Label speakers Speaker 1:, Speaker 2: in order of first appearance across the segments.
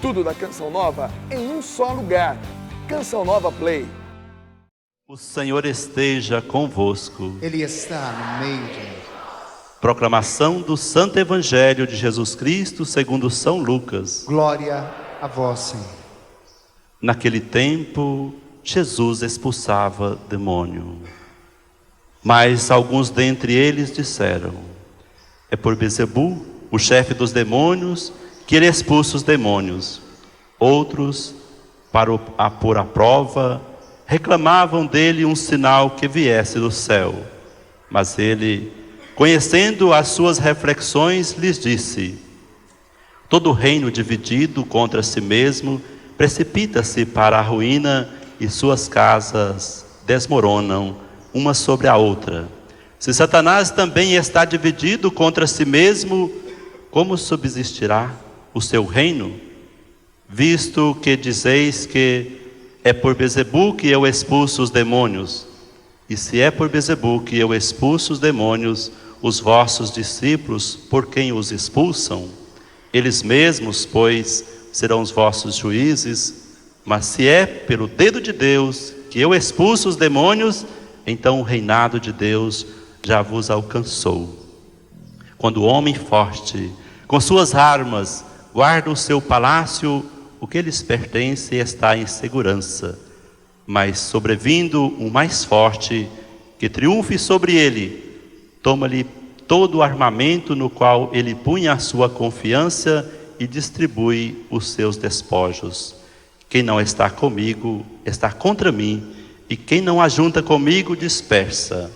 Speaker 1: Tudo da Canção Nova em um só lugar. Canção Nova Play.
Speaker 2: O Senhor esteja convosco.
Speaker 3: Ele está no meio de nós.
Speaker 2: Proclamação do Santo Evangelho de Jesus Cristo segundo São Lucas.
Speaker 3: Glória a vós, Senhor.
Speaker 2: Naquele tempo, Jesus expulsava demônio. Mas alguns dentre eles disseram: é por Bezebu, o chefe dos demônios, que ele expulsa os demônios. Outros, para pôr à prova, reclamavam dele um sinal que viesse do céu. Mas ele, conhecendo as suas reflexões, lhes disse: todo reino dividido contra si mesmo precipita-se para a ruína, e suas casas desmoronam uma sobre a outra. Se Satanás também está dividido contra si mesmo, como subsistirá o seu reino? Visto que dizeis que é por Bezebu que eu expulso os demônios, e se é por Bezebu que eu expulso os demônios, os vossos discípulos, por quem os expulsam? Eles mesmos, pois, serão os vossos juízes. Mas se é pelo dedo de Deus que eu expulso os demônios, então o reinado de Deus já vos alcançou. Quando o homem forte, com suas armas, guarda o seu palácio, o que lhes pertence está em segurança. Mas sobrevindo um mais forte, que triunfe sobre ele, toma-lhe todo o armamento no qual ele punha a sua confiança e distribui os seus despojos. Quem não está comigo, está contra mim, e quem não ajunta comigo, dispersa.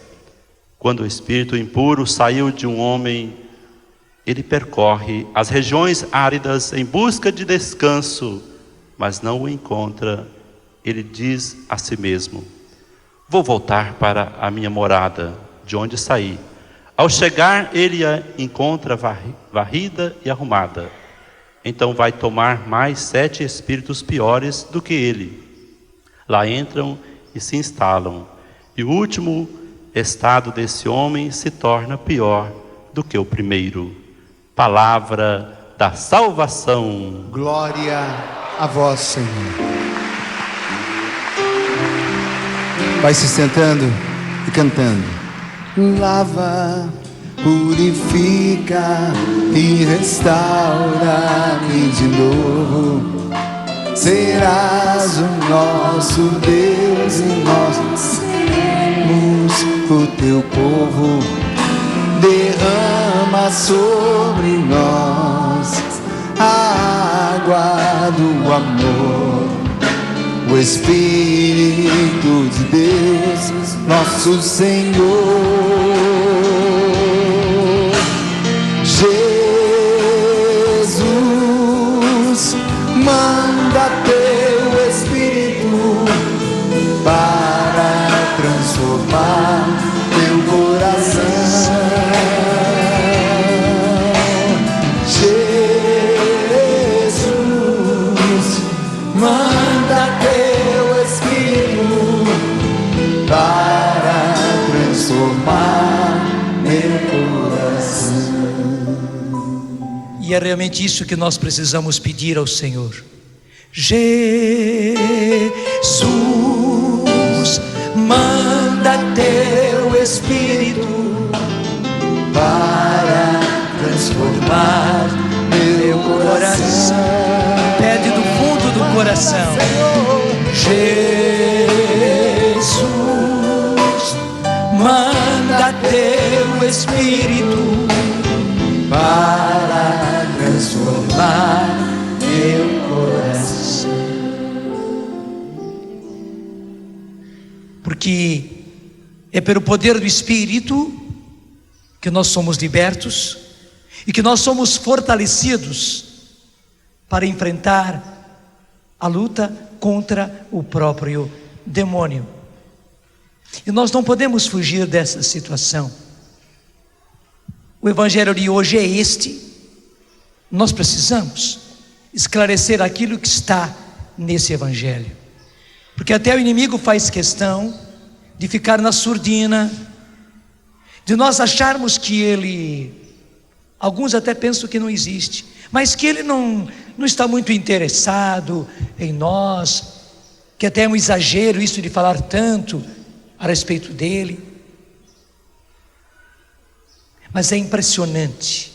Speaker 2: Quando o espírito impuro saiu de um homem, ele percorre as regiões áridas em busca de descanso, mas não o encontra. Ele diz a si mesmo: vou voltar para a minha morada, de onde saí. Ao chegar, ele a encontra varrida e arrumada. Então vai tomar mais 7 espíritos piores do que ele. Lá entram e se instalam. E o último estado desse homem se torna pior do que o primeiro. Palavra da salvação.
Speaker 3: Glória a vós, Senhor. Vai se sentando e cantando. Lava, purifica e restaura-me de novo. Serás o nosso Deus e nós seremos o teu povo. Derrama sobre nós a água do amor, o Espírito de Deus, nosso Senhor. Jesus, manda teu Espírito para transformar teu coração. Jesus, manda teu Espírito para transformar meu coração.
Speaker 4: E é realmente isso que nós precisamos pedir ao Senhor. Jesus, manda teu Espírito para transformar meu coração. Pede do fundo do coração. Jesus, manda teu Espírito para transformar meu coração. Porque é pelo poder do Espírito que nós somos libertos e que nós somos fortalecidos para enfrentar a luta contra o próprio demônio. E nós não podemos fugir dessa situação. O evangelho de hoje é este. Nós precisamos esclarecer aquilo que está nesse evangelho, porque até o inimigo faz questão de ficar na surdina, de nós acharmos que ele, alguns até pensam que não existe, mas que Ele não está muito interessado em nós, que até é um exagero isso de falar tanto a respeito dele. Mas é impressionante.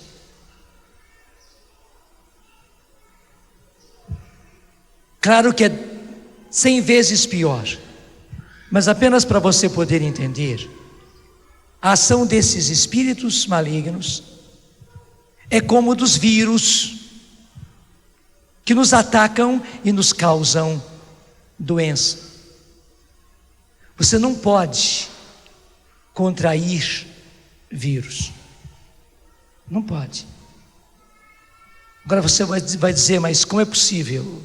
Speaker 4: Claro que é 100 vezes pior, mas apenas para você poder entender, a ação desses espíritos malignos é como dos vírus que nos atacam e nos causam doença. Você não pode contrair vírus. Não pode. Agora você vai dizer, mas como é possível?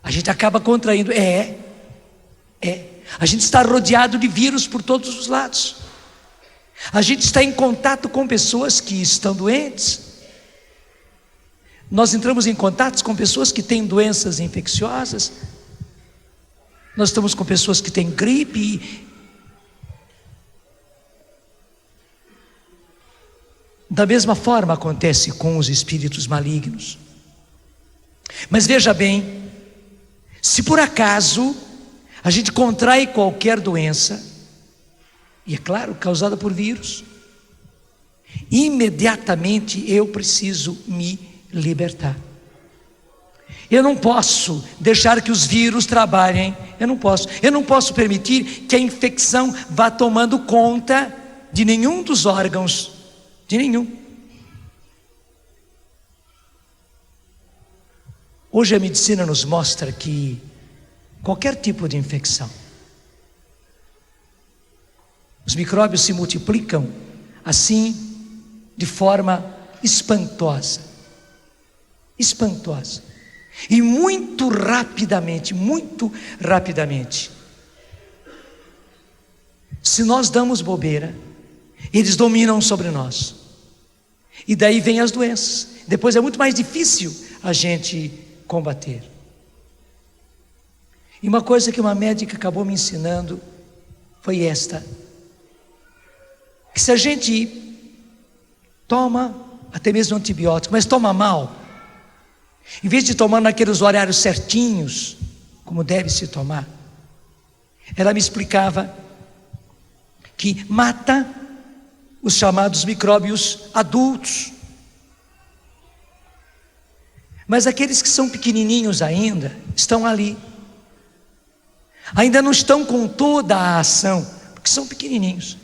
Speaker 4: A gente acaba contraindo. A gente está rodeado de vírus por todos os lados. A gente está em contato com pessoas que estão doentes. Nós entramos em contato com pessoas que têm doenças infecciosas. Nós estamos com pessoas que têm gripe. Da mesma forma acontece com os espíritos malignos. Mas veja bem, se por acaso a gente contrai qualquer doença, e é claro, causada por vírus, imediatamente eu preciso me libertar. Eu não posso deixar que os vírus trabalhem, eu não posso permitir que a infecção vá tomando conta de nenhum dos órgãos, de nenhum. Hoje a medicina nos mostra que qualquer tipo de infecção, os micróbios se multiplicam assim de forma espantosa, e muito rapidamente. Se nós damos bobeira, eles dominam sobre nós, e daí vem as doenças. Depois é muito mais difícil a gente combater. E uma coisa que uma médica acabou me ensinando foi esta: que se a gente toma até mesmo antibiótico, mas toma mal, em vez de tomar naqueles horários certinhos, como deve se tomar, ela me explicava que mata os chamados micróbios adultos. Mas aqueles que são pequenininhos ainda, estão ali. Ainda não estão com toda a ação, porque são pequenininhos.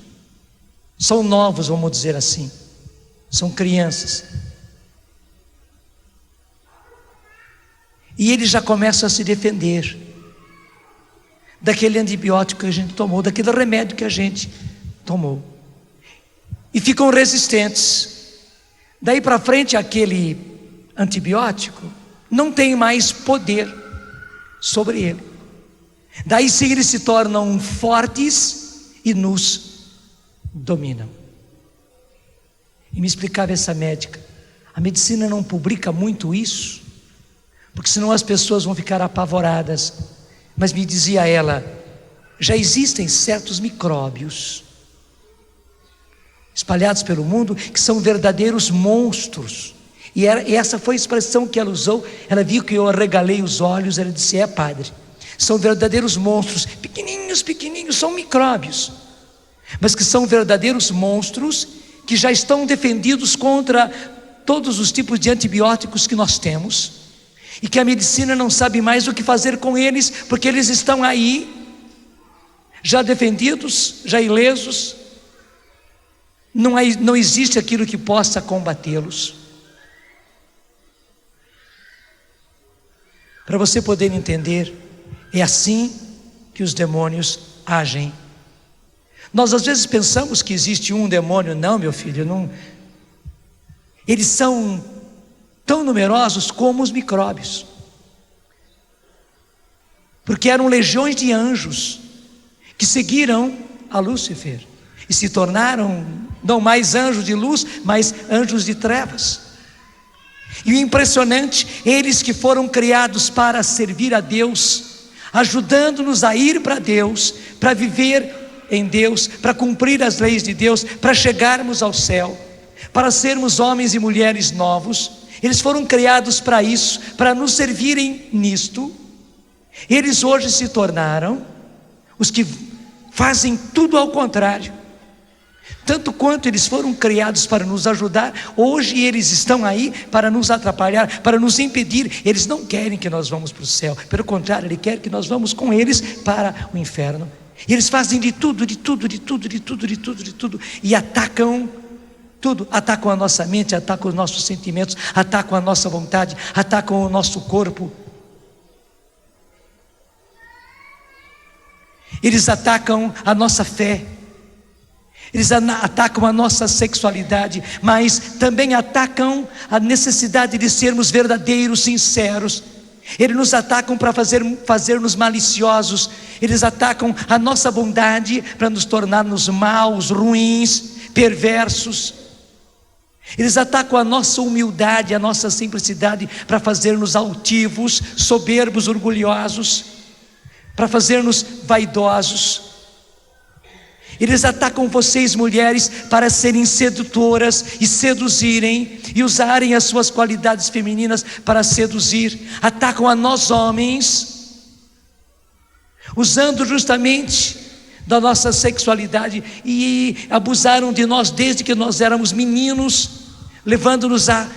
Speaker 4: São novos, vamos dizer assim. São crianças. E eles já começam a se defender daquele antibiótico que a gente tomou, daquele remédio que a gente tomou. E ficam resistentes. Daí para frente, aquele antibiótico não tem mais poder sobre ele. Daí sim eles se tornam fortes e nos dominam. E me explicava essa médica, a medicina não publica muito isso, porque senão as pessoas vão ficar apavoradas. Mas me dizia ela, já existem certos micróbios espalhados pelo mundo que são verdadeiros monstros. E essa foi a expressão que ela usou. Ela viu que eu arregalei os olhos. Ela disse, padre, são verdadeiros monstros, pequenininhos, são micróbios, mas que são verdadeiros monstros, que já estão defendidos contra todos os tipos de antibióticos que nós temos, e que a medicina não sabe mais o que fazer com eles, porque eles estão aí, já defendidos, já ilesos. Não existe aquilo que possa combatê-los. Para você poder entender, é assim que os demônios agem. Nós às vezes pensamos que existe um demônio. Não, meu filho, não. Eles são tão numerosos como os micróbios, porque eram legiões de anjos que seguiram a Lúcifer e se tornaram não mais anjos de luz, mas anjos de trevas. E o impressionante, eles que foram criados para servir a Deus, ajudando-nos a ir para Deus, para viver em Deus, para cumprir as leis de Deus, para chegarmos ao céu, para sermos homens e mulheres novos, Eles foram criados para isso, para nos servirem nisto. Eles hoje se tornaram os que fazem tudo ao contrário. Tanto quanto eles foram criados para nos ajudar, hoje eles estão aí para nos atrapalhar, para nos impedir. Eles não querem que nós vamos para o céu, pelo contrário, Ele quer que nós vamos com eles para o inferno. E eles fazem de tudo, e atacam tudo. Atacam a nossa mente, atacam os nossos sentimentos, atacam a nossa vontade, atacam o nosso corpo. Eles atacam a nossa fé, eles atacam a nossa sexualidade, mas também atacam a necessidade de sermos verdadeiros, sinceros. Eles nos atacam para fazer-nos maliciosos. Eles atacam a nossa bondade para nos tornarmos maus, ruins, perversos. Eles atacam a nossa humildade, a nossa simplicidade para fazer-nos altivos, soberbos, orgulhosos, para fazer-nos vaidosos. Eles atacam vocês, mulheres, para serem sedutoras e seduzirem, e usarem as suas qualidades femininas para seduzir. Atacam a nós, homens, usando justamente da nossa sexualidade, e abusaram de nós desde que nós éramos meninos, levando-nos a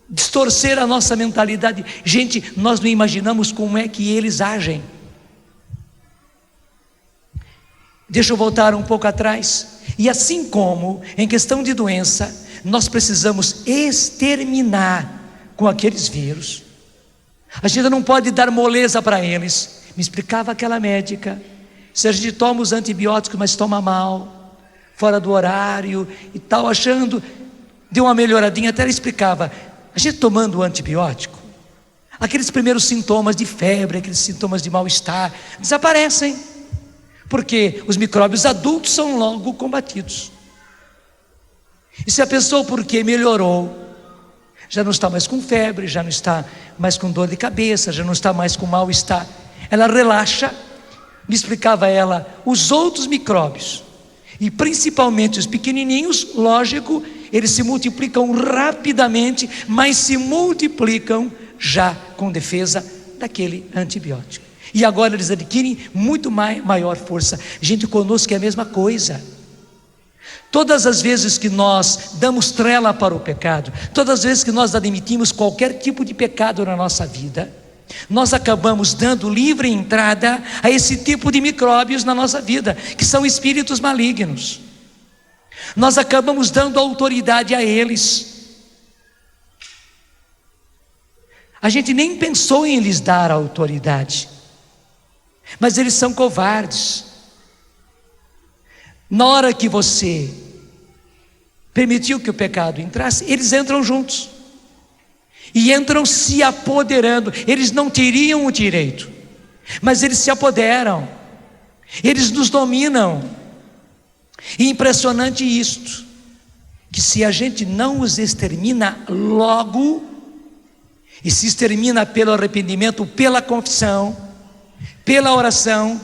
Speaker 4: distorcer a nossa mentalidade. Gente, nós não imaginamos como é que eles agem. Deixa eu voltar um pouco atrás. E assim como em questão de doença, nós precisamos exterminar com aqueles vírus. A gente não pode dar moleza para eles. Me explicava aquela médica: se a gente toma os antibióticos, mas toma mal, fora do horário e tal, achando, deu uma melhoradinha. Até ela explicava: a gente tomando o antibiótico, aqueles primeiros sintomas de febre, aqueles sintomas de mal-estar desaparecem, porque os micróbios adultos são logo combatidos. E se a pessoa, porque melhorou, já não está mais com febre, já não está mais com dor de cabeça, já não está mais com mal-estar, ela relaxa. Me explicava ela, os outros micróbios, e principalmente os pequenininhos, lógico, eles se multiplicam rapidamente, mas se multiplicam já com defesa daquele antibiótico. E agora eles adquirem muito maior força. Gente, conosco é a mesma coisa. Todas as vezes que nós damos trela para o pecado, todas as vezes que nós admitimos qualquer tipo de pecado na nossa vida, nós acabamos dando livre entrada a esse tipo de micróbios na nossa vida, que são espíritos malignos. Nós acabamos dando autoridade a eles. A gente nem pensou em lhes dar autoridade, mas eles são covardes. Na hora que você permitiu que o pecado entrasse, eles entram juntos, e entram se apoderando. Eles não teriam o direito, mas eles se apoderam, eles nos dominam. E impressionante isto, que se a gente não os extermina logo, e se extermina pelo arrependimento, pela confissão, pela oração,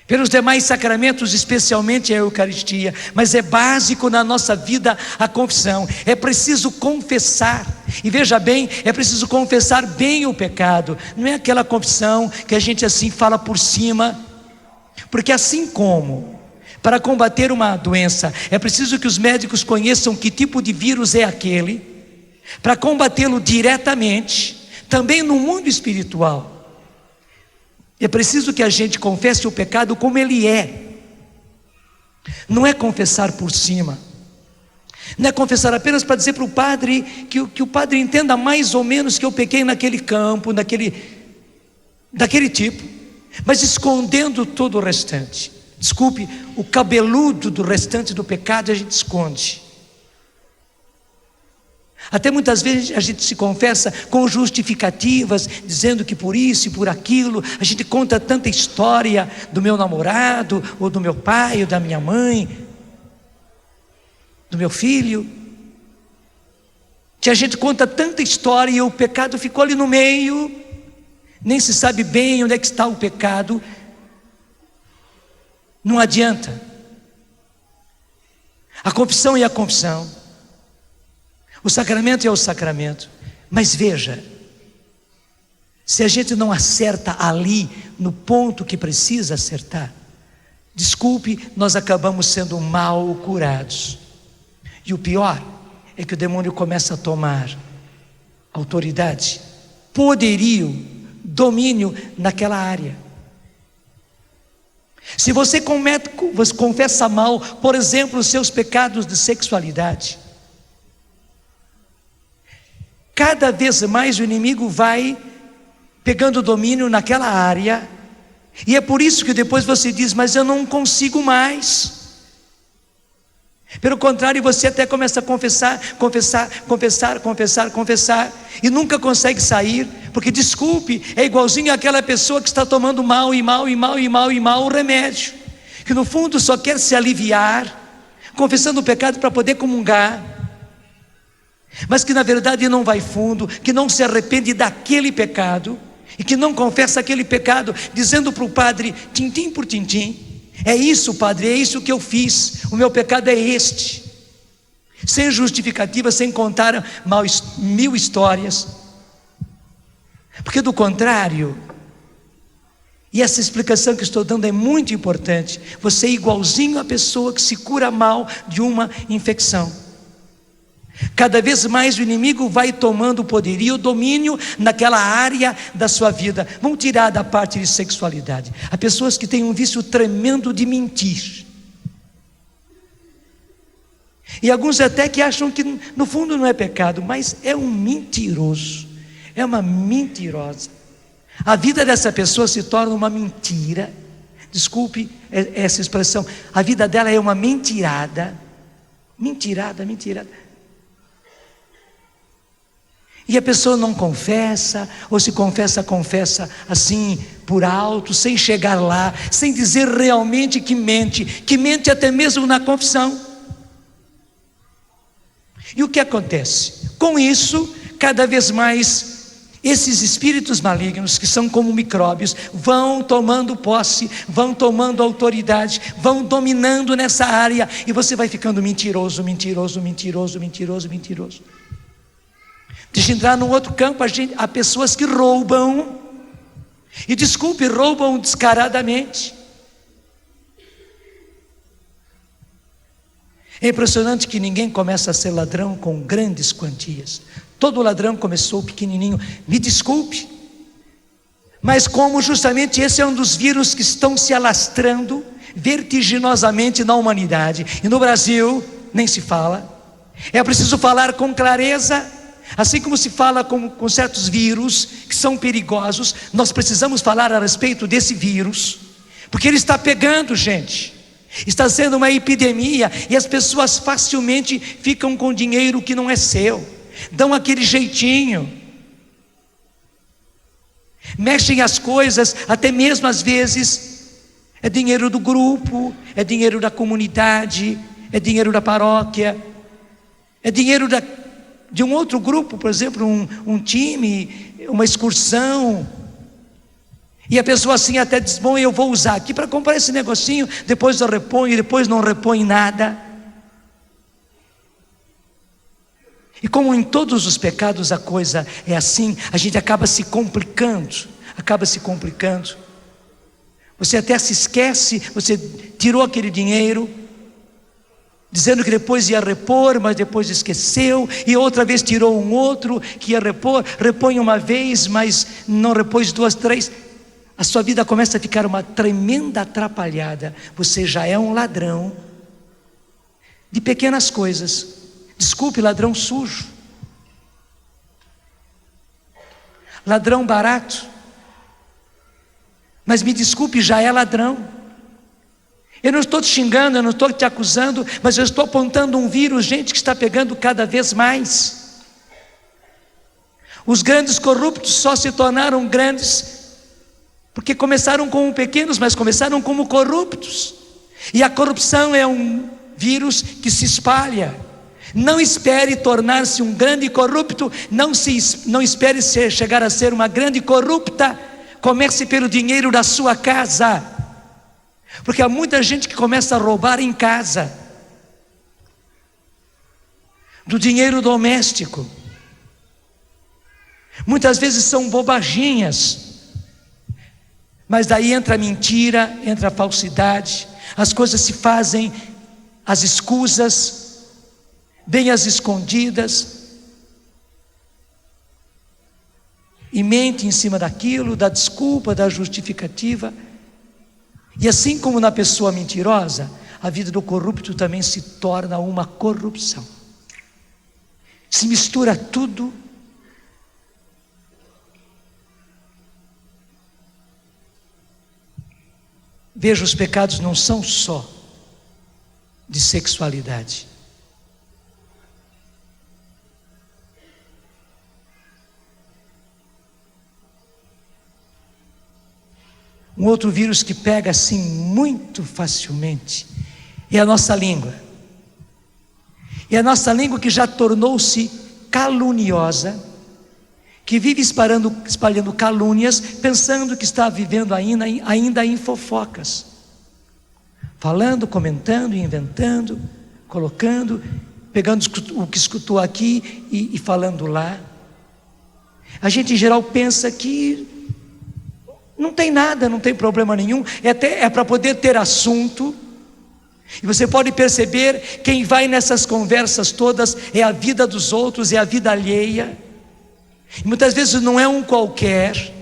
Speaker 4: pelos demais sacramentos, especialmente a Eucaristia, mas é básico na nossa vida a confissão. É preciso confessar, e veja bem, é preciso confessar bem o pecado. Não é aquela confissão que a gente assim fala por cima, porque assim como para combater uma doença é preciso que os médicos conheçam que tipo de vírus é aquele, para combatê-lo diretamente, também no mundo espiritual é preciso que a gente confesse o pecado como ele é. Não é confessar por cima, não é confessar apenas para dizer para o padre, que o padre entenda mais ou menos que eu pequei naquele campo, daquele tipo, mas escondendo todo o restante. Desculpe, o cabeludo do restante do pecado a gente esconde. Até muitas vezes a gente se confessa com justificativas, dizendo que por isso e por aquilo. A gente conta tanta história do meu namorado, ou do meu pai, ou da minha mãe, do meu filho, que a gente conta tanta história e o pecado ficou ali no meio. Nem se sabe bem onde é que está o pecado. Não adianta. A confissão é a confissão. O sacramento é o sacramento. Mas veja, se a gente não acerta ali, no ponto que precisa acertar, desculpe, nós acabamos sendo mal curados. E o pior é que o demônio começa a tomar autoridade, poderio, domínio naquela área. Se você confessa mal, por exemplo, os seus pecados de sexualidade, cada vez mais o inimigo vai pegando domínio naquela área, e é por isso que depois você diz, mas eu não consigo mais. Pelo contrário, você até começa a confessar, e nunca consegue sair, porque desculpe, é igualzinho àquela pessoa que está tomando mal o remédio, que no fundo só quer se aliviar, confessando o pecado para poder comungar, mas que na verdade não vai fundo, que não se arrepende daquele pecado, e que não confessa aquele pecado, dizendo para o padre, tintim por tintim, é isso, padre, é isso que eu fiz, o meu pecado é este, sem justificativa, sem contar mil histórias, porque do contrário, e essa explicação que estou dando é muito importante, você é igualzinho à pessoa que se cura mal de uma infecção. Cada vez mais o inimigo vai tomando poderio, domínio naquela área da sua vida. Vamos tirar da parte de sexualidade. Há pessoas que têm um vício tremendo de mentir. E alguns até que acham que no fundo não é pecado, mas é um mentiroso, é uma mentirosa. A vida dessa pessoa se torna uma mentira. Desculpe essa expressão. A vida dela é uma mentirada. Mentirada. E a pessoa não confessa, ou se confessa assim por alto, sem chegar lá, sem dizer realmente que mente até mesmo na confissão. E o que acontece? Com isso, cada vez mais, esses espíritos malignos, que são como micróbios, vão tomando posse, vão tomando autoridade, vão dominando nessa área, e você vai ficando mentiroso. Deixa eu entrar num outro campo, há pessoas que roubam, e desculpe, roubam descaradamente. É impressionante que ninguém começa a ser ladrão com grandes quantias. Todo ladrão começou pequenininho. Me desculpe, mas como justamente esse é um dos vírus que estão se alastrando vertiginosamente na humanidade, e no Brasil nem se fala, é preciso falar com clareza. Assim como se fala com certos vírus que são perigosos, nós precisamos falar a respeito desse vírus, porque ele está pegando gente, está sendo uma epidemia, e as pessoas facilmente ficam com dinheiro que não é seu, dão aquele jeitinho, mexem as coisas, até mesmo às vezes é dinheiro do grupo, é dinheiro da comunidade, é dinheiro da paróquia, é dinheiro de um outro grupo, por exemplo, um time, uma excursão, e a pessoa assim até diz, bom, eu vou usar aqui para comprar esse negocinho, depois eu reponho, depois não repõe nada. E como em todos os pecados a coisa é assim, a gente acaba se complicando, você até se esquece, você tirou aquele dinheiro, dizendo que depois ia repor, mas depois esqueceu, e outra vez tirou um outro que ia repor, repõe uma vez, mas não repôs duas, três. A sua vida começa a ficar uma tremenda atrapalhada. Você já é um ladrão de pequenas coisas. Desculpe, ladrão sujo, ladrão barato, mas me desculpe, já é ladrão. Eu não estou te xingando, eu não estou te acusando, mas eu estou apontando um vírus, gente, que está pegando cada vez mais. Os grandes corruptos só se tornaram grandes porque começaram como pequenos, mas começaram como corruptos. E a corrupção é um vírus que se espalha. Não espere tornar-se um grande corrupto, não espere chegar a ser uma grande corrupta. Comece pelo dinheiro da sua casa, porque há muita gente que começa a roubar em casa. do dinheiro doméstico. Muitas vezes são bobaginhas, mas daí entra a mentira, entra a falsidade, as coisas se fazem às escusas, bem às escondidas, e mente em cima daquilo, da desculpa, da justificativa. E assim como na pessoa mentirosa, a vida do corrupto também se torna uma corrupção. Se mistura tudo. Veja, os pecados não são só de sexualidade. Um outro vírus que pega assim muito facilmente é a nossa língua. E a nossa língua que já tornou-se caluniosa, que vive espalhando calúnias, pensando que está vivendo ainda em fofocas. Falando, comentando, inventando, colocando, pegando o que escutou aqui e falando lá. A gente em geral pensa que não tem nada, não tem problema nenhum, é para poder ter assunto. E você pode perceber, quem vai nessas conversas todas é a vida dos outros, é a vida alheia. E muitas vezes não é um qualquer,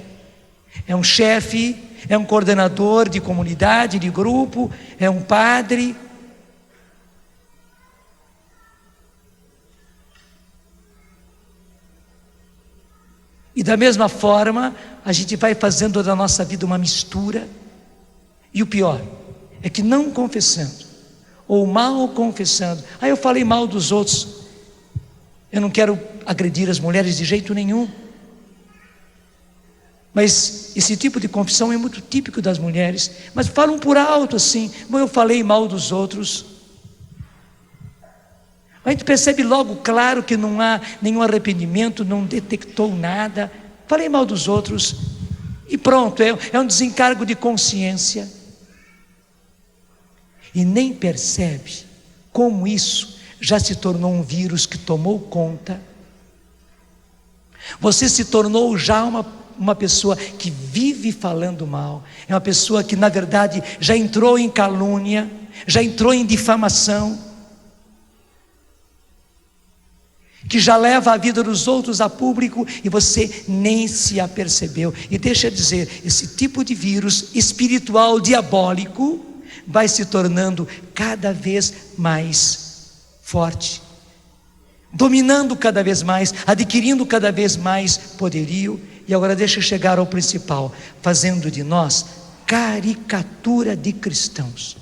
Speaker 4: é um chefe, é um coordenador de comunidade, de grupo, é um padre. E da mesma forma, a gente vai fazendo da nossa vida uma mistura. E o pior é que não confessando, ou mal confessando, eu falei mal dos outros, eu não quero agredir as mulheres de jeito nenhum, mas esse tipo de confissão é muito típico das mulheres, mas falam por alto assim, eu falei mal dos outros. A gente percebe logo, claro, que não há nenhum arrependimento, não detectou nada, falei mal dos outros, e pronto, é um desencargo de consciência. E nem percebe como isso já se tornou um vírus que tomou conta. Você se tornou já uma pessoa que vive falando mal, é uma pessoa que na verdade já entrou em calúnia, já entrou em difamação, que já leva a vida dos outros a público e você nem se apercebeu. E deixa eu dizer, esse tipo de vírus espiritual diabólico vai se tornando cada vez mais forte, dominando cada vez mais, adquirindo cada vez mais poderio. E agora deixa eu chegar ao principal, fazendo de nós caricatura de cristãos,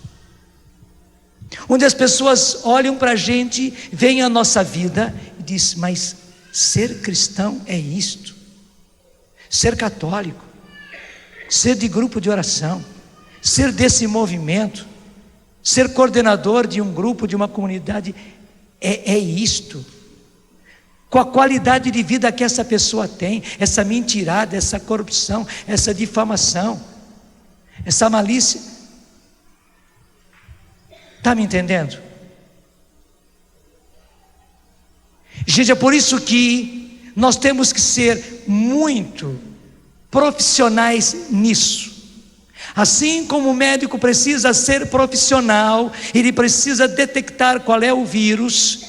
Speaker 4: onde as pessoas olham para a gente, veem a nossa vida e dizem, mas ser cristão é isto, ser católico, ser de grupo de oração, ser desse movimento, ser coordenador de um grupo, de uma comunidade, é isto. Com a qualidade de vida que essa pessoa tem, essa mentirada, essa corrupção, essa difamação, essa malícia. Está me entendendo? Gente, é por isso que nós temos que ser muito profissionais nisso. Assim como o médico precisa ser profissional, ele precisa detectar qual é o vírus,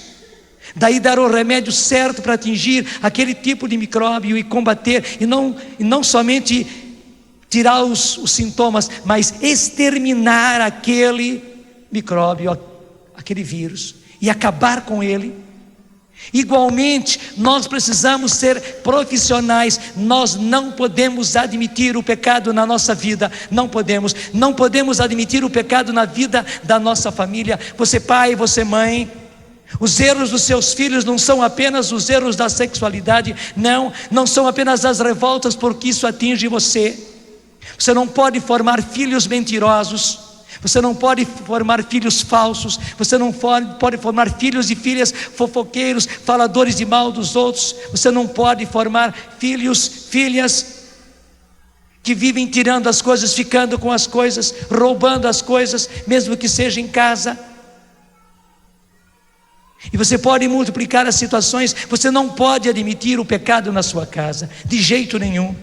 Speaker 4: daí dar o remédio certo para atingir aquele tipo de micróbio e combater, e não somente tirar os sintomas, mas exterminar aquele micróbio, aquele vírus, e acabar com ele. Igualmente, nós precisamos ser profissionais. Nós não podemos admitir o pecado na nossa vida, não podemos admitir o pecado na vida da nossa família. Você pai, você mãe, os erros dos seus filhos não são apenas os erros da sexualidade, não são apenas as revoltas, porque isso atinge você. Você não pode formar filhos mentirosos, você não pode formar filhos falsos, você não pode formar filhos e filhas fofoqueiros, faladores de mal dos outros, você não pode formar filhas que vivem tirando as coisas, ficando com as coisas, roubando as coisas, mesmo que seja em casa. E você pode multiplicar as situações. Você não pode admitir o pecado na sua casa, de jeito nenhum.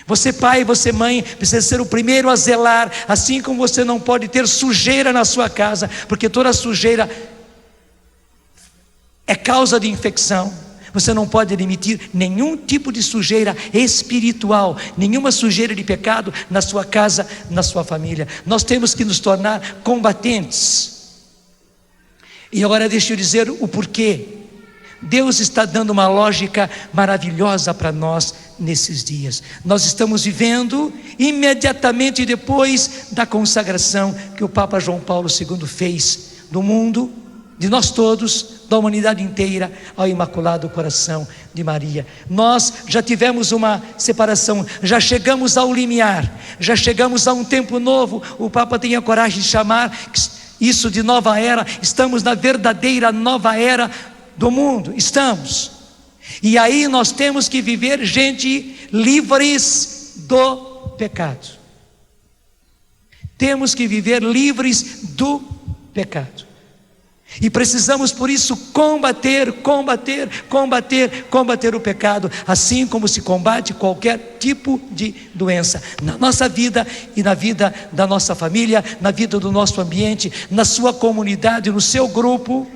Speaker 4: Você pai, você mãe, precisa ser o primeiro a zelar. Assim como você não pode ter sujeira na sua casa, porque toda sujeira é causa de infecção. Você não pode admitir nenhum tipo de sujeira espiritual, nenhuma sujeira de pecado na sua casa, na sua família. Nós temos que nos tornar combatentes. E agora deixa eu dizer o porquê. Deus está dando uma lógica maravilhosa para nós nesses dias. Nós estamos vivendo imediatamente depois da consagração que o Papa João Paulo II fez do mundo, de nós todos, da humanidade inteira, ao Imaculado Coração de Maria. Nós já tivemos uma separação, já chegamos ao limiar, já chegamos a um tempo novo. O Papa tem a coragem de chamar isso de nova era. Estamos na verdadeira nova era do mundo, estamos. E aí nós temos que viver, gente, livres do pecado. Temos que viver livres do pecado. E precisamos por isso combater o pecado, assim como se combate qualquer tipo de doença, na nossa vida e na vida da nossa família, na vida do nosso ambiente, na sua comunidade, no seu grupo.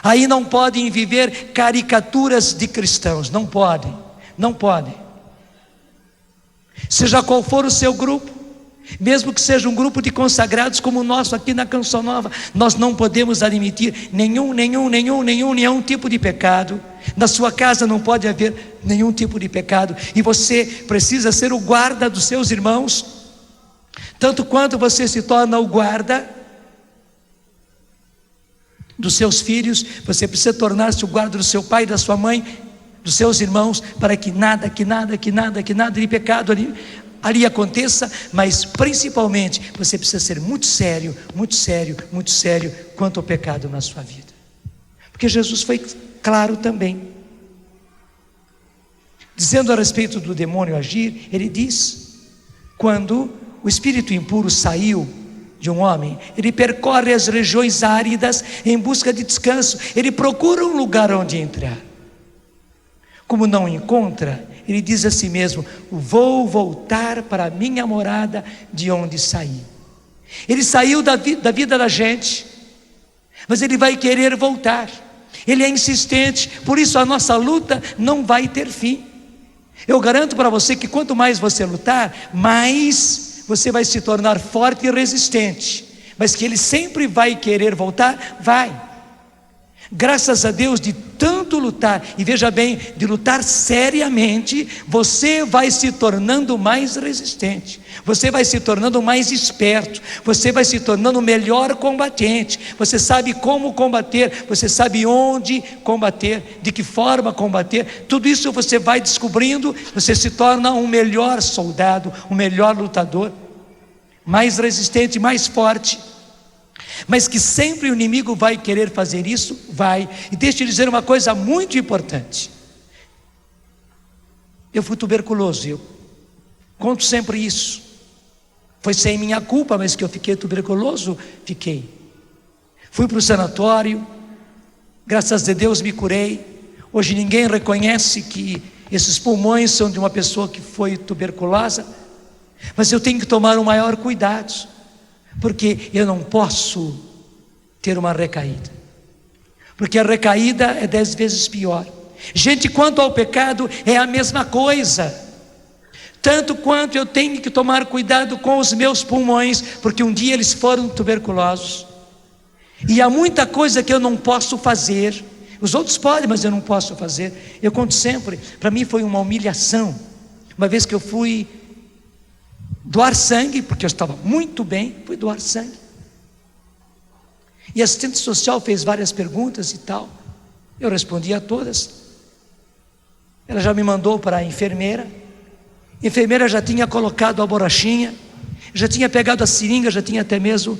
Speaker 4: Aí não podem viver caricaturas de cristãos, não podem. Seja qual for o seu grupo, mesmo que seja um grupo de consagrados como o nosso aqui na Canção Nova, nós não podemos admitir nenhum tipo de pecado. Na sua casa não pode haver nenhum tipo de pecado. E você precisa ser o guarda dos seus irmãos, tanto quanto você se torna o guarda dos seus filhos. Você precisa tornar-se o guarda do seu pai, da sua mãe, dos seus irmãos, para que nada de pecado ali aconteça. Mas principalmente você precisa ser muito sério quanto ao pecado na sua vida, porque Jesus foi claro também, dizendo a respeito do demônio agir. Ele diz: quando o espírito impuro saiu de um homem, ele percorre as regiões áridas em busca de descanso. Ele procura um lugar onde entrar. Como não encontra, ele diz a si mesmo: vou voltar para a minha morada de onde saí. Ele saiu da vida da gente, mas ele vai querer voltar. Ele é insistente, por isso a nossa luta não vai ter fim. Eu garanto para você que quanto mais você lutar, mais você vai se tornar forte e resistente. Mas que ele sempre vai querer voltar, vai. Graças a Deus, de tanto lutar, e veja bem, de lutar seriamente, você vai se tornando mais resistente, você vai se tornando mais esperto, você vai se tornando melhor combatente. Você sabe como combater, você sabe onde combater, de que forma combater. Tudo isso você vai descobrindo, você se torna um melhor soldado, um melhor lutador, mais resistente, mais forte. Mas que sempre o inimigo vai querer fazer isso, vai. E deixa eu dizer uma coisa muito importante. Eu fui tuberculoso, eu conto sempre isso. Foi sem minha culpa, mas que eu fiquei tuberculoso, fiquei. Fui para o sanatório, graças a Deus me curei. Hoje ninguém reconhece que esses pulmões são de uma pessoa que foi tuberculosa, mas eu tenho que tomar o maior cuidado, porque eu não posso ter uma recaída, porque a recaída é 10 vezes pior. Gente, quanto ao pecado é a mesma coisa, tanto quanto eu tenho que tomar cuidado com os meus pulmões, porque um dia eles foram tuberculosos, e há muita coisa que eu não posso fazer. Os outros podem, mas eu não posso fazer. Eu conto sempre, para mim foi uma humilhação, uma vez que eu fui doar sangue, porque eu estava muito bem, fui doar sangue, e a assistente social fez várias perguntas e tal, eu respondi a todas. Ela já me mandou para a enfermeira já tinha colocado a borrachinha, já tinha pegado a seringa, já tinha até mesmo,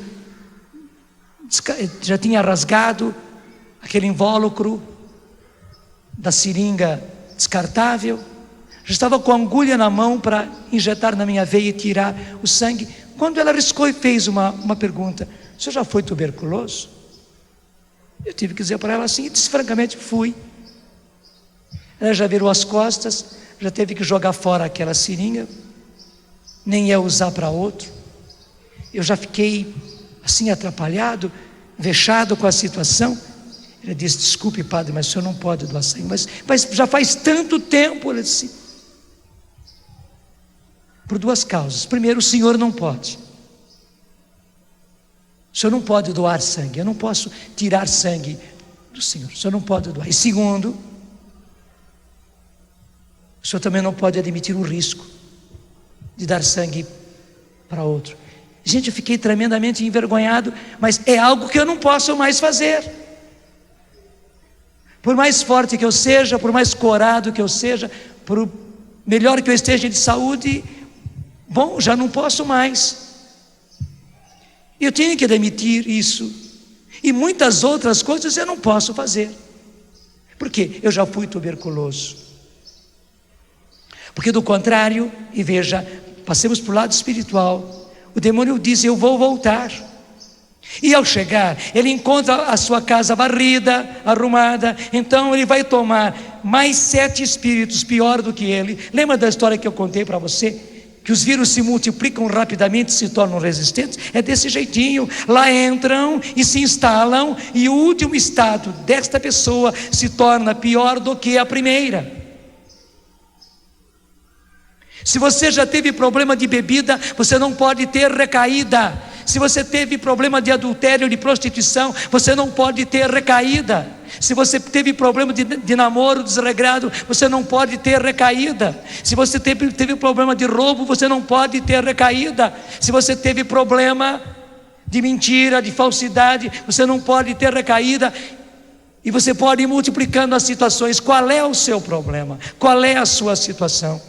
Speaker 4: já tinha rasgado aquele invólucro da seringa descartável, já estava com a agulha na mão para injetar na minha veia e tirar o sangue, quando ela riscou e fez uma pergunta: o senhor já foi tuberculoso? Eu tive que dizer para ela assim, e disse francamente, fui. Ela já virou as costas, já teve que jogar fora aquela seringa, nem ia usar para outro. Eu já fiquei assim atrapalhado, vexado com a situação. Ela disse, desculpe padre, mas o senhor não pode doar sangue. Mas já faz tanto tempo. Ela disse, por duas causas. Primeiro, o senhor não pode. O senhor não pode doar sangue. Eu não posso tirar sangue do senhor. O senhor não pode doar. E segundo, o senhor também não pode admitir o risco de dar sangue para outro. Gente, eu fiquei tremendamente envergonhado, mas é algo que eu não posso mais fazer. Por mais forte que eu seja, por mais corado que eu seja, por melhor que eu esteja de saúde, bom, já não posso mais. Eu tenho que admitir isso. E muitas outras coisas eu não posso fazer. Por quê? Eu já fui tuberculoso. Porque do contrário, e veja, passemos para o lado espiritual, o demônio diz, eu vou voltar. E ao chegar, ele encontra a sua casa varrida, arrumada, então ele vai tomar mais 7 espíritos pior do que ele. Lembra da história que eu contei para você? Que os vírus se multiplicam rapidamente e se tornam resistentes? É desse jeitinho, lá entram e se instalam, e o último estado desta pessoa se torna pior do que a primeira. Se você já teve problema de bebida, você não pode ter recaída. Se você teve problema de adultério, de prostituição, você não pode ter recaída. Se você teve problema de namoro desregrado, você não pode ter recaída. Se você teve problema de roubo, você não pode ter recaída. Se você teve problema de mentira, de falsidade, você não pode ter recaída. E você pode ir multiplicando as situações. Qual é o seu problema? Qual é a sua situação?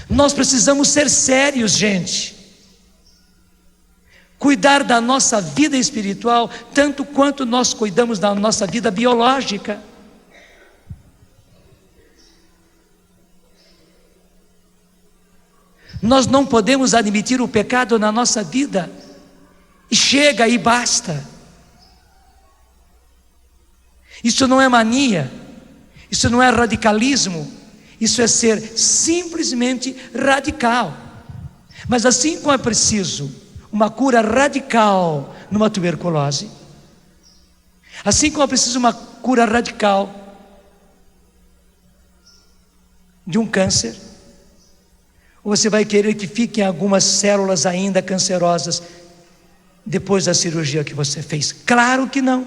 Speaker 4: Nós precisamos ser sérios, gente. Cuidar da nossa vida espiritual, tanto quanto nós cuidamos da nossa vida biológica. Nós não podemos admitir o pecado na nossa vida. E chega e basta. Isso não é mania. Isso não é radicalismo. Isso é ser simplesmente radical. Mas assim como é preciso uma cura radical numa tuberculose, assim como é preciso uma cura radical de um câncer, ou você vai querer que fiquem algumas células ainda cancerosas depois da cirurgia que você fez? Claro que não.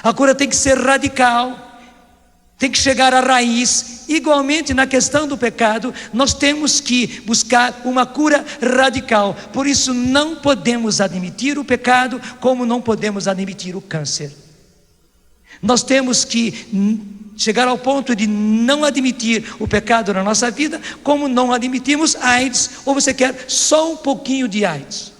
Speaker 4: A cura tem que ser radical. Tem que chegar à raiz. Igualmente na questão do pecado, nós temos que buscar uma cura radical. Por isso não podemos admitir o pecado, como não podemos admitir o câncer. Nós temos que chegar ao ponto de não admitir o pecado na nossa vida, como não admitimos AIDS. Ou você quer só um pouquinho de AIDS?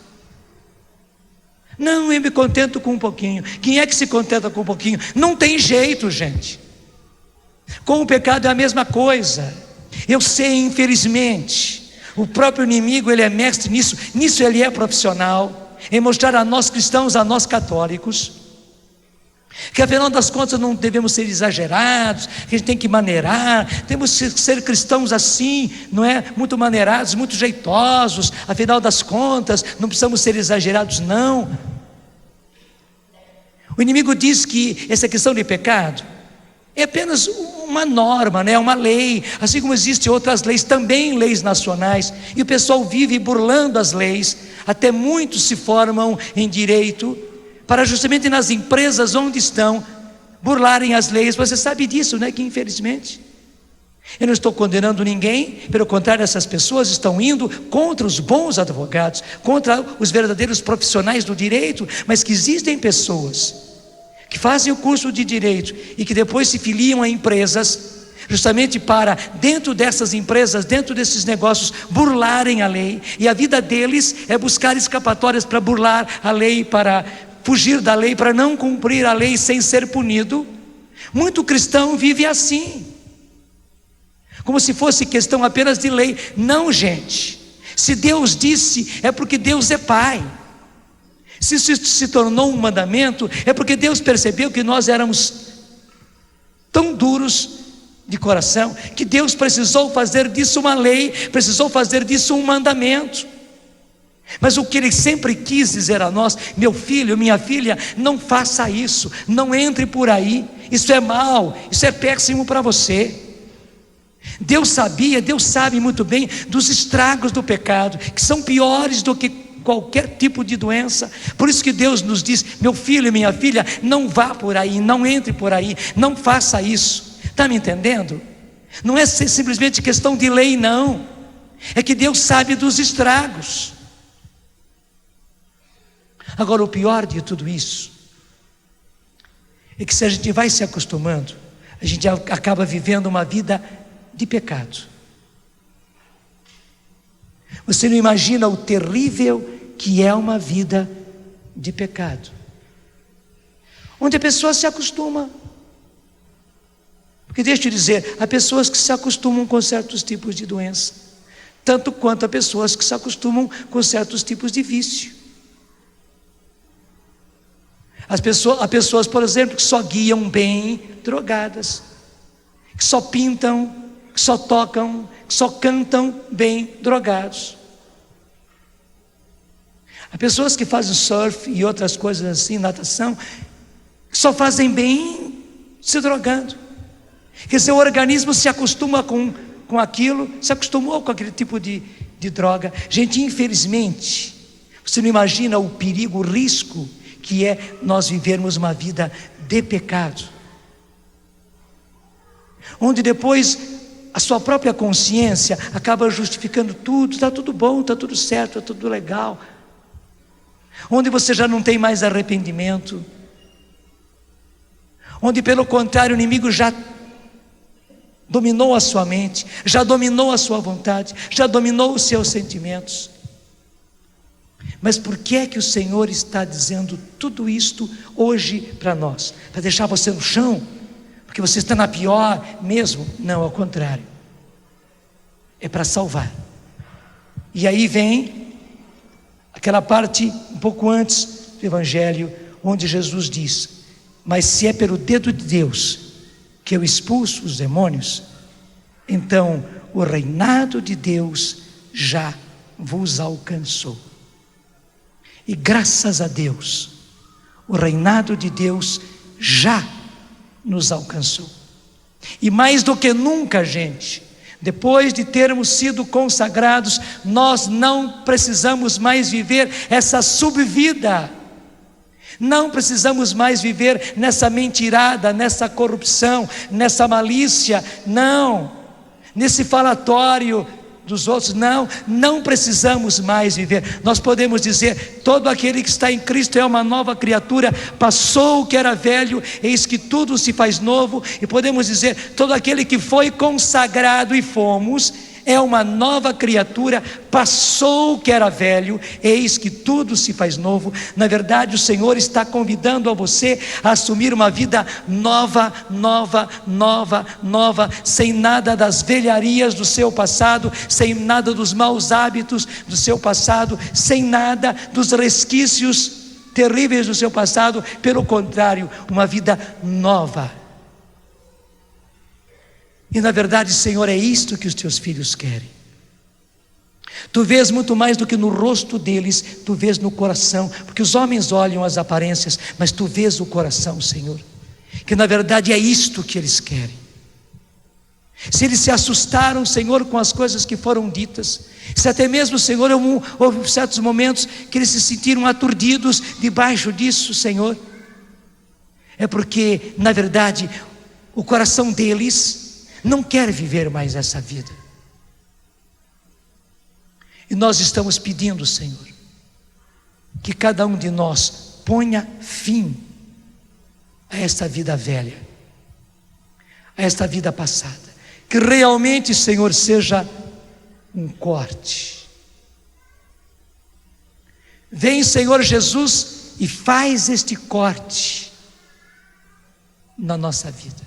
Speaker 4: Não, eu me contento com um pouquinho. Quem é que se contenta com um pouquinho? Não tem jeito, gente. Com o pecado é a mesma coisa. Eu sei, infelizmente, o próprio inimigo, ele é mestre nisso. Nisso ele é profissional, em mostrar a nós cristãos, a nós católicos, que afinal das contas não devemos ser exagerados, que a gente tem que maneirar, temos que ser cristãos assim, não é? Muito maneirados, muito jeitosos, afinal das contas, não precisamos ser exagerados, não. O inimigo diz que essa questão de pecado é apenas uma norma, né? Uma lei, assim como existem outras leis, também leis nacionais, e o pessoal vive burlando as leis, até muitos se formam em direito, para justamente nas empresas onde estão, burlarem as leis. Você sabe disso, né? Que infelizmente, eu não estou condenando ninguém, pelo contrário, essas pessoas estão indo contra os bons advogados, contra os verdadeiros profissionais do direito, mas que existem pessoas que fazem o curso de direito e que depois se filiam a empresas, justamente para, dentro dessas empresas, dentro desses negócios, burlarem a lei, e a vida deles é buscar escapatórias para burlar a lei, para fugir da lei, para não cumprir a lei sem ser punido. Muito cristão vive assim. como se fosse questão apenas de lei. Não, gente. Se Deus disse, é porque Deus é Pai. Se isso se tornou um mandamento, é porque Deus percebeu que nós éramos tão duros de coração, que Deus precisou fazer disso uma lei, precisou fazer disso um mandamento. Mas o que Ele sempre quis dizer a nós: meu filho, minha filha, não faça isso, não entre por aí, isso é mal, isso é péssimo para você. Deus sabia, Deus sabe muito bem dos estragos do pecado, que são piores do que qualquer tipo de doença. Por isso que Deus nos diz: meu filho e minha filha, não vá por aí, não entre por aí, não faça isso. Está me entendendo? Não é simplesmente questão de lei, não. É que Deus sabe dos estragos. Agora, o pior de tudo isso é que, se a gente vai se acostumando, a gente acaba vivendo uma vida de pecado. Você não imagina o terrível que é uma vida de pecado, onde a pessoa se acostuma. Porque deixa eu dizer, há pessoas que se acostumam com certos tipos de doença, tanto quanto há pessoas que se acostumam com certos tipos de vício. Há pessoas, por exemplo, que só guiam bem drogadas, que só pintam, que só tocam, que só cantam bem drogados. Há pessoas que fazem surf e outras coisas assim, natação, que só fazem bem se drogando. Que seu organismo se acostuma com aquilo, se acostumou com aquele tipo de droga. Gente, infelizmente, você não imagina o perigo, o risco que é nós vivermos uma vida de pecado, onde depois a sua própria consciência acaba justificando tudo. Está tudo bom, está tudo certo, está tudo legal, onde você já não tem mais arrependimento, onde pelo contrário o inimigo já dominou a sua mente, já dominou a sua vontade, já dominou os seus sentimentos. Mas por que é que o Senhor está dizendo tudo isto hoje para nós? Para deixar você no chão? Porque você está na pior mesmo? Não, ao contrário. É para salvar. E aí vem aquela parte um pouco antes do Evangelho, onde Jesus diz: mas se é pelo dedo de Deus que eu expulso os demônios, então o reinado de Deus já vos alcançou. E graças a Deus, o reinado de Deus já nos alcançou. E mais do que nunca, gente, depois de termos sido consagrados, nós não precisamos mais viver essa subvida. Não precisamos mais viver nessa mentirada, nessa corrupção, nessa malícia, não, nesse falatório dos outros, não precisamos mais viver. Nós podemos dizer: todo aquele que está em Cristo é uma nova criatura, passou o que era velho, eis que tudo se faz novo. E podemos dizer: todo aquele que foi consagrado, e fomos, é uma nova criatura, passou o que era velho, eis que tudo se faz novo. Na verdade, o Senhor está convidando a você a assumir uma vida nova, sem nada das velharias do seu passado, sem nada dos maus hábitos do seu passado, sem nada dos resquícios terríveis do seu passado. Pelo contrário, uma vida nova. E na verdade, Senhor, é isto que os teus filhos querem. Tu vês muito mais do que no rosto deles, tu vês no coração, porque os homens olham as aparências, mas tu vês o coração, Senhor, que na verdade é isto que eles querem. Se eles se assustaram, Senhor, com as coisas que foram ditas, se até mesmo, Senhor, houve certos momentos que eles se sentiram aturdidos debaixo disso, Senhor, é porque na verdade o coração deles não quer viver mais essa vida. E nós estamos pedindo, Senhor, que cada um de nós ponha fim a esta vida velha, a esta vida passada. Que realmente, Senhor, seja um corte. Vem, Senhor Jesus, e faz este corte na nossa vida.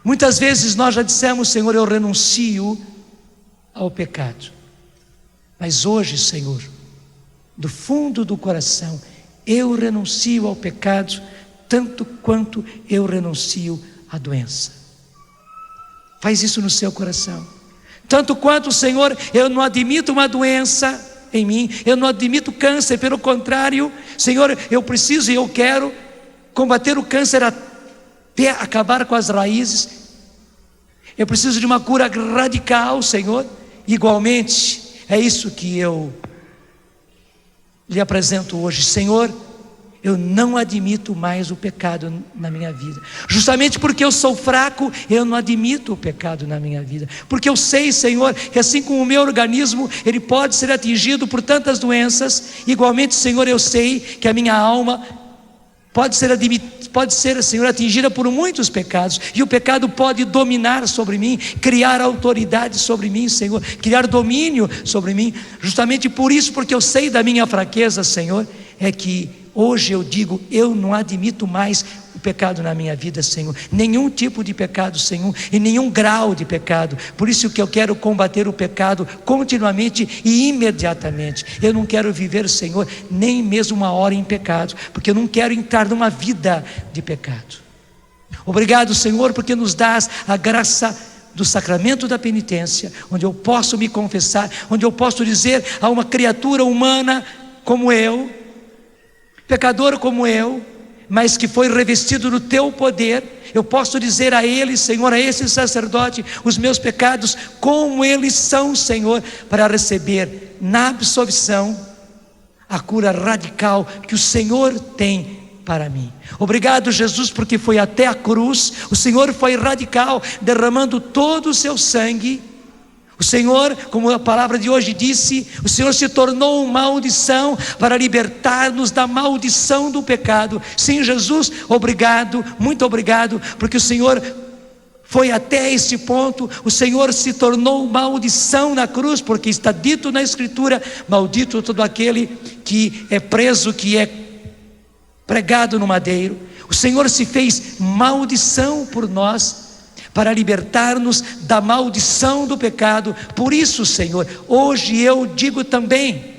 Speaker 4: Muitas vezes nós já dissemos: Senhor, eu renuncio ao pecado. Mas hoje, Senhor, do fundo do coração, eu renuncio ao pecado tanto quanto eu renuncio à doença. Faz isso no seu coração. Tanto quanto, Senhor, eu não admito uma doença em mim, eu não admito câncer, pelo contrário, Senhor, eu preciso e eu quero combater o câncer até acabar com as raízes. Eu preciso de uma cura radical, Senhor. Igualmente, é isso que eu lhe apresento hoje. Senhor, eu não admito mais o pecado na minha vida. Justamente porque eu sou fraco, eu não admito o pecado na minha vida. Porque eu sei, Senhor, que assim como o meu organismo, ele pode ser atingido por tantas doenças, igualmente, Senhor, eu sei que a minha alma pode ser, Senhor, atingida por muitos pecados. E o pecado pode dominar sobre mim, criar autoridade sobre mim, Senhor, criar domínio sobre mim. Justamente por isso, porque eu sei da minha fraqueza, Senhor, é que hoje eu digo: eu não admito mais o pecado na minha vida, Senhor. Nenhum tipo de pecado, Senhor, e nenhum grau de pecado. Por isso que eu quero combater o pecado continuamente e imediatamente. Eu não quero viver, Senhor, nem mesmo uma hora em pecado, porque eu não quero entrar numa vida de pecado. Obrigado, Senhor, porque nos dás a graça do sacramento da penitência, onde eu posso me confessar, onde eu posso dizer a uma criatura humana como eu, pecador como eu, mas que foi revestido do teu poder, eu posso dizer a ele, Senhor, a esse sacerdote, os meus pecados como eles são, Senhor, para receber na absolvição a cura radical que o Senhor tem para mim. Obrigado, Jesus, porque foi até a cruz, o Senhor foi radical, derramando todo o seu sangue. O Senhor, como a palavra de hoje disse, o Senhor se tornou maldição para libertar-nos da maldição do pecado. Sim, Jesus, obrigado, muito obrigado, porque o Senhor foi até esse ponto. O Senhor se tornou maldição na cruz, porque está dito na Escritura: maldito todo aquele que é preso, que é pregado no madeiro. O Senhor se fez maldição por nós, para libertar-nos da maldição do pecado. Por isso, Senhor, hoje eu digo também: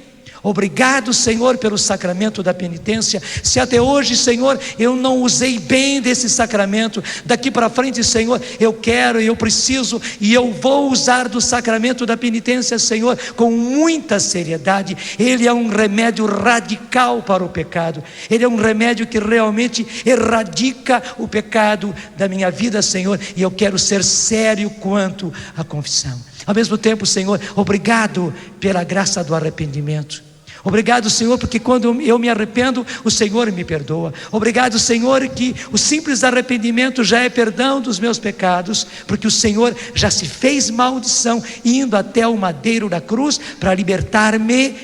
Speaker 4: obrigado, Senhor, pelo sacramento da penitência. Se até hoje, Senhor, eu não usei bem desse sacramento, daqui para frente, Senhor, eu quero, eu preciso e eu vou usar do sacramento da penitência, Senhor, com muita seriedade. Ele é um remédio radical para o pecado. Ele é um remédio que realmente erradica o pecado da minha vida, Senhor, e eu quero ser sério quanto à confissão. Ao mesmo tempo, Senhor, obrigado pela graça do arrependimento. Obrigado, Senhor, porque quando eu me arrependo, o Senhor me perdoa. Obrigado, Senhor, que o simples arrependimento já é perdão dos meus pecados, porque o Senhor já se fez maldição, indo até o madeiro da cruz para libertar-me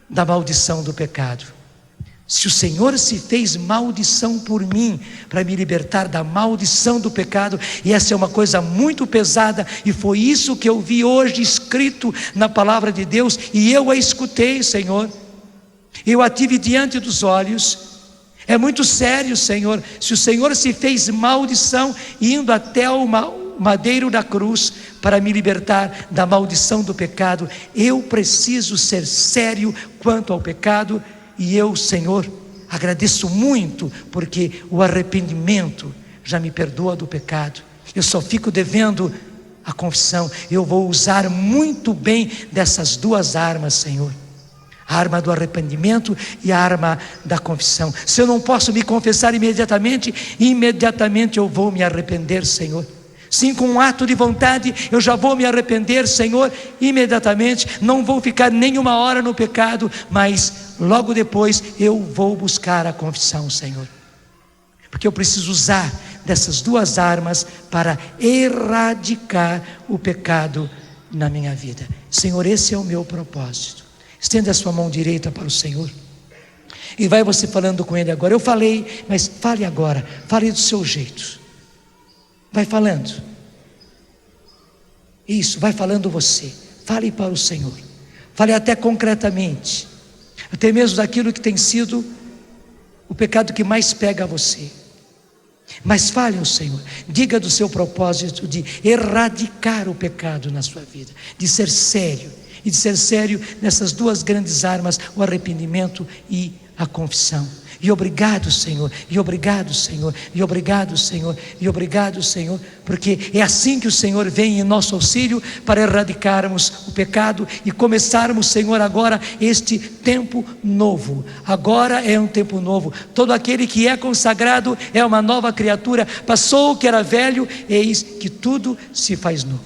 Speaker 4: da maldição do pecado. Se o Senhor se fez maldição por mim, para me libertar da maldição do pecado, e essa é uma coisa muito pesada, e foi isso que eu vi hoje escrito na palavra de Deus, e eu a escutei, Senhor, eu a tive diante dos olhos. É muito sério, Senhor. Se o Senhor se fez maldição, indo até o madeiro da cruz, para me libertar da maldição do pecado, eu preciso ser sério quanto ao pecado. E eu, Senhor, agradeço muito, porque o arrependimento já me perdoa do pecado. Eu só fico devendo a confissão. Eu vou usar muito bem dessas duas armas, Senhor: a arma do arrependimento e a arma da confissão. Se eu não posso me confessar imediatamente eu vou me arrepender, Senhor. Sim, com um ato de vontade, eu já vou me arrepender, Senhor, imediatamente. Não vou ficar nenhuma hora no pecado, mas logo depois eu vou buscar a confissão, Senhor. Porque eu preciso usar dessas duas armas para erradicar o pecado na minha vida. Senhor, esse é o meu propósito. Estenda a sua mão direita para o Senhor. E vai você falando com Ele agora. Eu falei, mas fale agora. Fale do seu jeito. Vai falando. Isso, vai falando você. Fale para o Senhor. Fale até concretamente. Até mesmo daquilo que tem sido o pecado que mais pega a você. Mas fale ao Senhor, diga do seu propósito de erradicar o pecado na sua vida, de ser sério, e de ser sério nessas duas grandes armas, o arrependimento e a confissão. E obrigado, Senhor, e obrigado, Senhor, e obrigado, Senhor, e obrigado, Senhor, porque é assim que o Senhor vem em nosso auxílio para erradicarmos o pecado e começarmos, Senhor, agora este tempo novo. Agora é um tempo novo. Todo aquele que é consagrado é uma nova criatura. Passou o que era velho, eis que tudo se faz novo.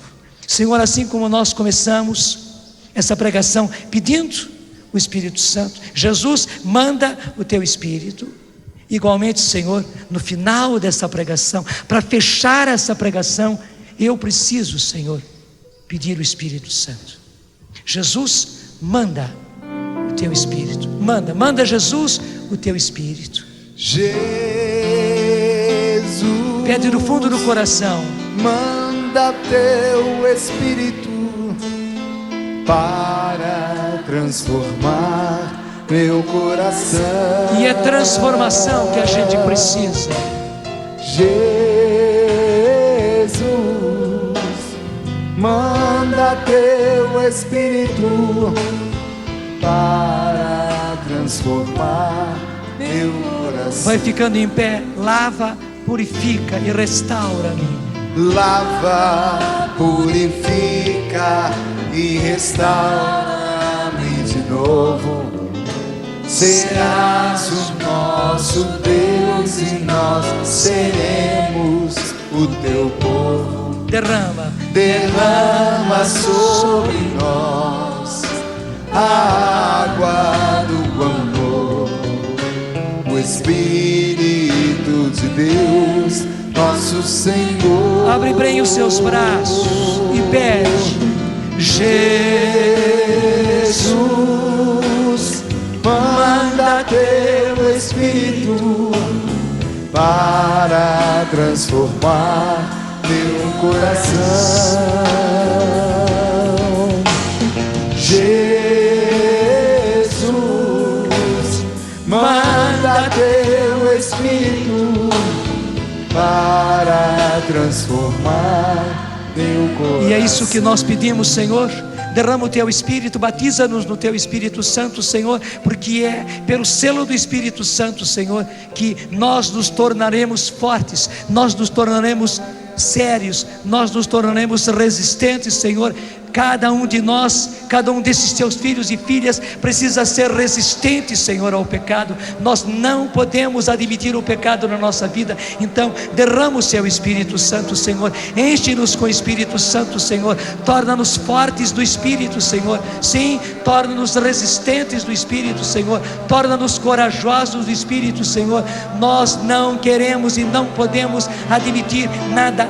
Speaker 4: Senhor, assim como nós começamos essa pregação pedindo o Espírito Santo, Jesus, manda o teu Espírito. Igualmente, Senhor, no final dessa pregação, para fechar essa pregação, eu preciso, Senhor, pedir o Espírito Santo. Jesus, manda o teu Espírito. Manda Jesus o teu Espírito.
Speaker 3: Jesus,
Speaker 4: Pede do fundo do coração.
Speaker 3: manda teu Espírito para transformar meu coração.
Speaker 4: E é transformação que a gente precisa.
Speaker 3: Jesus, manda teu Espírito para transformar meu coração.
Speaker 4: Vai ficando em pé, lava, purifica e restaura-me.
Speaker 3: Lava, purifica e restaura-me de novo. Serás o nosso Deus e nós seremos o teu povo.
Speaker 4: Derrama
Speaker 3: Derrama sobre nós a água do amor, o Espírito de Deus, nosso Senhor.
Speaker 4: Abre bem os seus braços e pede.
Speaker 3: Jesus, manda teu Espírito para transformar meu coração. Jesus, manda teu Espírito para transformar meu coração.
Speaker 4: E é isso que nós pedimos, Senhor. Derrama o teu Espírito, batiza-nos no teu Espírito Santo, Senhor, porque é pelo selo do Espírito Santo, Senhor, que nós nos tornaremos fortes, nós nos tornaremos sérios, nós nos tornaremos resistentes, Senhor. Cada um de nós, cada um desses teus filhos e filhas precisa ser resistente, Senhor, ao pecado. Nós não podemos admitir o pecado na nossa vida. Então derrama o seu Espírito Santo, Senhor. Enche-nos com o Espírito Santo, Senhor. Torna-nos fortes do Espírito, Senhor. Sim, torna-nos resistentes do Espírito, Senhor. Torna-nos corajosos do Espírito, Senhor. Nós não queremos e não podemos admitir nada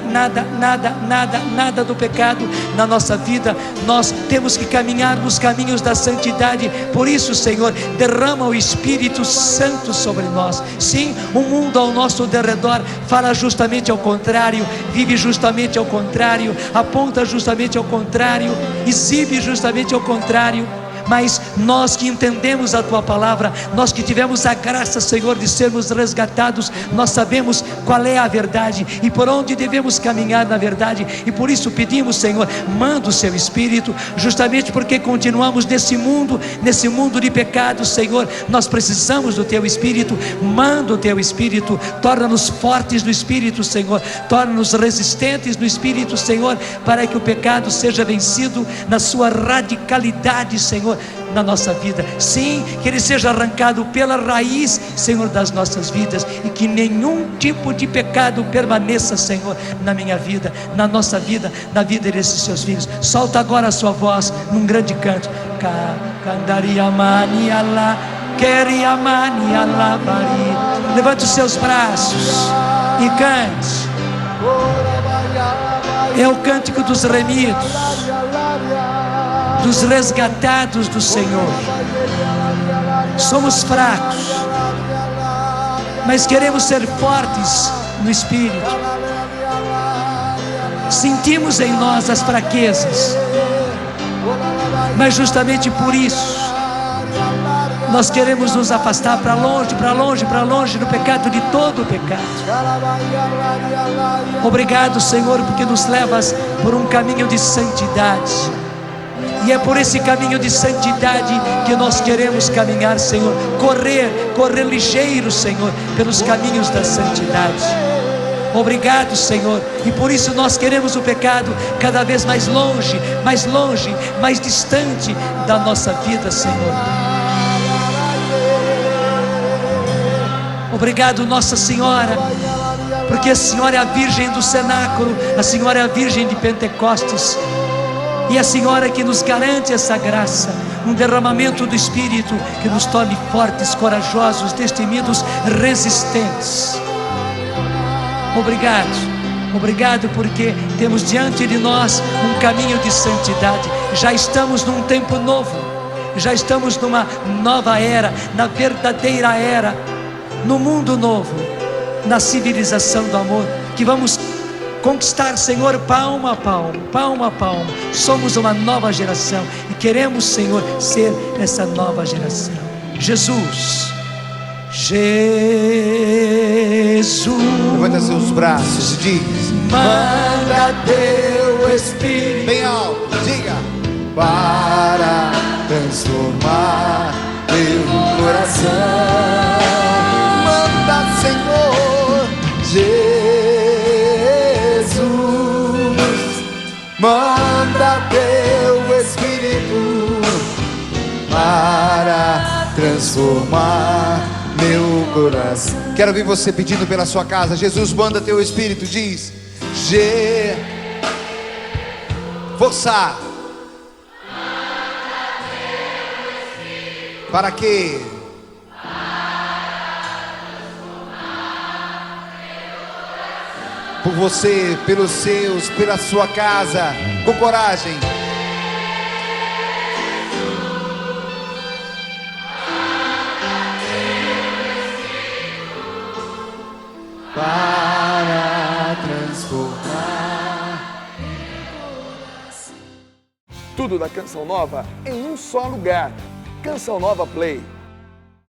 Speaker 4: do pecado na nossa vida. Nós temos que caminhar nos caminhos da santidade. Por isso, Senhor, derrama o Espírito Santo sobre nós. Sim, o mundo ao nosso derredor fala justamente ao contrário, vive justamente ao contrário, aponta justamente ao contrário, exibe justamente ao contrário. Mas nós que entendemos a Tua palavra, nós que tivemos a graça, Senhor, de sermos resgatados, nós sabemos qual é a verdade e por onde devemos caminhar na verdade. E por isso pedimos, Senhor, manda o Seu Espírito, justamente porque continuamos nesse mundo de pecado, Senhor. Nós precisamos do Teu Espírito. Manda o Teu Espírito, torna-nos fortes no Espírito, Senhor, torna-nos resistentes no Espírito, Senhor, para que o pecado seja vencido na sua radicalidade, Senhor, na nossa vida. Sim, que ele seja arrancado pela raiz, Senhor, das nossas vidas, e que nenhum tipo de pecado permaneça, Senhor, na minha vida, na nossa vida, na vida desses seus filhos. Solta agora a sua voz num grande canto. Levante os seus braços e cante. É o cântico dos remidos, dos resgatados do Senhor. Somos fracos, mas queremos ser fortes no Espírito. Sentimos em nós as fraquezas, mas justamente por isso Nós queremos nos afastar para longe, para longe, para longe do pecado, de todo o pecado. Obrigado, Senhor, porque nos levas por um caminho de santidade. E é por esse caminho de santidade que nós queremos caminhar, Senhor. Correr ligeiro, Senhor, pelos caminhos da santidade. Obrigado, Senhor. E por isso nós queremos o pecado cada vez mais longe, mais distante da nossa vida, Senhor. Obrigado, Nossa Senhora, porque a Senhora é a Virgem do cenáculo, a Senhora é a Virgem de Pentecostes. E a Senhora que nos garante essa graça, um derramamento do Espírito que nos torne fortes, corajosos, destemidos, resistentes. Obrigado porque temos diante de nós um caminho de santidade. Já estamos num tempo novo, já estamos numa nova era, na verdadeira era, no mundo novo, na civilização do amor, que vamos conquistar, Senhor, palmo a palmo. Somos uma nova geração e queremos, Senhor, ser essa nova geração. Jesus.
Speaker 3: Levanta seus braços e diz:
Speaker 4: manda teu Espírito.
Speaker 3: Bem alto, diga: para transformar teu coração. Manda, Senhor Jesus, manda teu Espírito para transformar meu coração. Quero ouvir você pedindo pela sua casa. Jesus, manda teu Espírito. Diz: força. Para quê? Por você, pelos seus, pela sua casa, com coragem. Para transformar.
Speaker 1: Tudo da Canção Nova em um só lugar. Canção Nova Play.